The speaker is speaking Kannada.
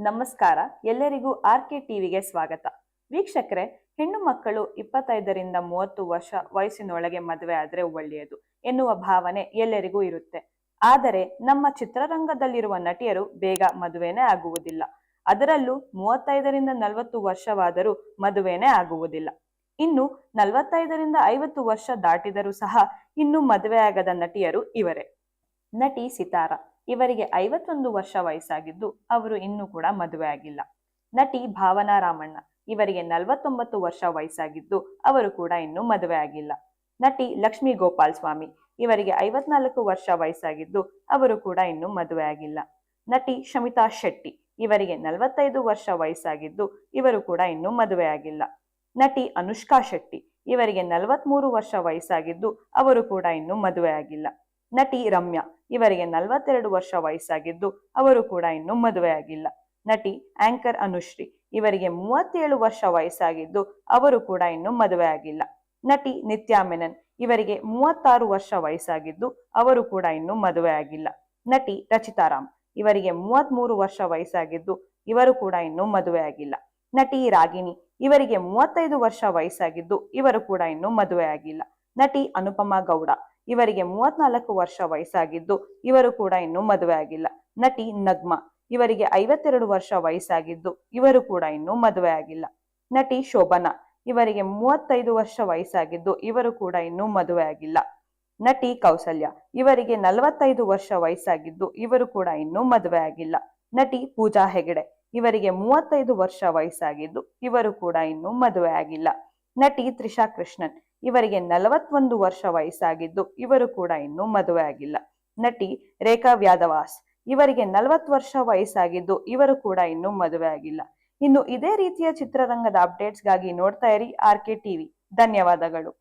ನಮಸ್ಕಾರ, ಎಲ್ಲರಿಗೂ ಆರ್ಕೆ ಟಿವಿಗೆ ಸ್ವಾಗತ. ವೀಕ್ಷಕರೇ, ಹೆಣ್ಣು ಮಕ್ಕಳು 25ರಿಂದ 30 ವರ್ಷ ವಯಸ್ಸಿನೊಳಗೆ ಮದುವೆ ಆದ್ರೆ ಒಳ್ಳೆಯದು ಎನ್ನುವ ಭಾವನೆ ಎಲ್ಲರಿಗೂ ಇರುತ್ತೆ. ಆದರೆ ನಮ್ಮ ಚಿತ್ರರಂಗದಲ್ಲಿರುವ ನಟಿಯರು ಬೇಗ ಮದುವೆನೇ ಆಗುವುದಿಲ್ಲ. ಅದರಲ್ಲೂ 35ರಿಂದ 40 ವರ್ಷವಾದರೂ ಮದುವೆನೇ ಆಗುವುದಿಲ್ಲ. ಇನ್ನು 45ರಿಂದ 50 ವರ್ಷ ದಾಟಿದರೂ ಸಹ ಇನ್ನೂ ಮದುವೆ ಆಗದ ನಟಿಯರು ಇವರೇ. ನಟಿ ಸಿತಾರಾ, ಇವರಿಗೆ 51 ವರ್ಷ ವಯಸ್ಸಾಗಿದ್ದು ಅವರು ಇನ್ನೂ ಕೂಡ ಮದುವೆ ಆಗಿಲ್ಲ. ನಟಿ ಭಾವನಾ ರಾಮಣ್ಣ, ಇವರಿಗೆ 49 ವರ್ಷ ವಯಸ್ಸಾಗಿದ್ದು ಅವರು ಕೂಡ ಇನ್ನೂ ಮದುವೆ ಆಗಿಲ್ಲ. ನಟಿ ಲಕ್ಷ್ಮೀ ಗೋಪಾಲ್ ಸ್ವಾಮಿ, ಇವರಿಗೆ 54 ವರ್ಷ ವಯಸ್ಸಾಗಿದ್ದು ಅವರು ಕೂಡ ಇನ್ನೂ ಮದುವೆ ಆಗಿಲ್ಲ. ನಟಿ ಶಮಿತಾ ಶೆಟ್ಟಿ, ಇವರಿಗೆ 45 ವರ್ಷ ವಯಸ್ಸಾಗಿದ್ದು ಇವರು ಕೂಡ ಇನ್ನೂ ಮದುವೆ ಆಗಿಲ್ಲ. ನಟಿ ಅನುಷ್ಕಾ ಶೆಟ್ಟಿ, ಇವರಿಗೆ 43 ವರ್ಷ ವಯಸ್ಸಾಗಿದ್ದು ಅವರು ಕೂಡ ಇನ್ನೂ ಮದುವೆ ಆಗಿಲ್ಲ. ನಟಿ ರಮ್ಯಾ, ಇವರಿಗೆ 42 ವರ್ಷ ವಯಸ್ಸಾಗಿದ್ದು ಅವರು ಕೂಡ ಇನ್ನೂ ಮದುವೆ ಆಗಿಲ್ಲ. ನಟಿ ಆಂಕರ್ ಅನುಶ್ರೀ, ಇವರಿಗೆ 37 ವರ್ಷ ವಯಸ್ಸಾಗಿದ್ದು ಅವರು ಕೂಡ ಇನ್ನೂ ಮದುವೆ ಆಗಿಲ್ಲ. ನಟಿ ನಿತ್ಯಾ ಮೆನನ್, ಇವರಿಗೆ 36 ವರ್ಷ ವಯಸ್ಸಾಗಿದ್ದು ಅವರು ಕೂಡ ಇನ್ನೂ ಮದುವೆ ಆಗಿಲ್ಲ. ನಟಿ ರಚಿತಾ ರಾಮ್, ಇವರಿಗೆ 33 ವರ್ಷ ವಯಸ್ಸಾಗಿದ್ದು ಇವರು ಕೂಡ ಇನ್ನೂ ಮದುವೆ ಆಗಿಲ್ಲ. ನಟಿ ರಾಗಿಣಿ, ಇವರಿಗೆ 35 ವರ್ಷ ವಯಸ್ಸಾಗಿದ್ದು ಇವರು ಕೂಡ ಇನ್ನೂ ಮದುವೆ ಆಗಿಲ್ಲ. ನಟಿ ಅನುಪಮಾ ಗೌಡ, ಇವರಿಗೆ 34 ವರ್ಷ ವಯಸ್ಸಾಗಿದ್ದು ಇವರು ಕೂಡ ಇನ್ನೂ ಮದುವೆ ಆಗಿಲ್ಲ. ನಟಿ ನಗ್ಮಾ, ಇವರಿಗೆ 52 ವರ್ಷ ವಯಸ್ಸಾಗಿದ್ದು ಇವರು ಕೂಡ ಇನ್ನೂ ಮದುವೆ ಆಗಿಲ್ಲ. ನಟಿ ಶೋಭನಾ, ಇವರಿಗೆ 35 ವರ್ಷ ವಯಸ್ಸಾಗಿದ್ದು ಇವರು ಕೂಡ ಇನ್ನೂ ಮದುವೆ ಆಗಿಲ್ಲ. ನಟಿ ಕೌಸಲ್ಯ, ಇವರಿಗೆ 45 ವರ್ಷ ವಯಸ್ಸಾಗಿದ್ದು ಇವರು ಕೂಡ ಇನ್ನೂ ಮದುವೆ ಆಗಿಲ್ಲ. ನಟಿ ಪೂಜಾ ಹೆಗಡೆ, ಇವರಿಗೆ 35 ವರ್ಷ ವಯಸ್ಸಾಗಿದ್ದು ಇವರು ಕೂಡ ಇನ್ನೂ ಮದುವೆ ಆಗಿಲ್ಲ. ನಟಿ ತ್ರಿಷಾ ಕೃಷ್ಣನ್, ಇವರಿಗೆ 41 ವರ್ಷ ವಯಸ್ಸಾಗಿದ್ದು ಇವರು ಕೂಡ ಇನ್ನೂ ಮದುವೆ ಆಗಿಲ್ಲ. ನಟಿ ರೇಖಾ ವ್ಯಾಧವಾಸ್, ಇವರಿಗೆ 40 ವರ್ಷ ವಯಸ್ಸಾಗಿದ್ದು ಇವರು ಕೂಡ ಇನ್ನೂ ಮದುವೆ ಆಗಿಲ್ಲ. ಇನ್ನು ಇದೇ ರೀತಿಯ ಚಿತ್ರರಂಗದ ಅಪ್ಡೇಟ್ಸ್ಗಾಗಿ ನೋಡ್ತಾ ಇರಿ ಆರ್ಕೆ ಟಿವಿ. ಧನ್ಯವಾದಗಳು.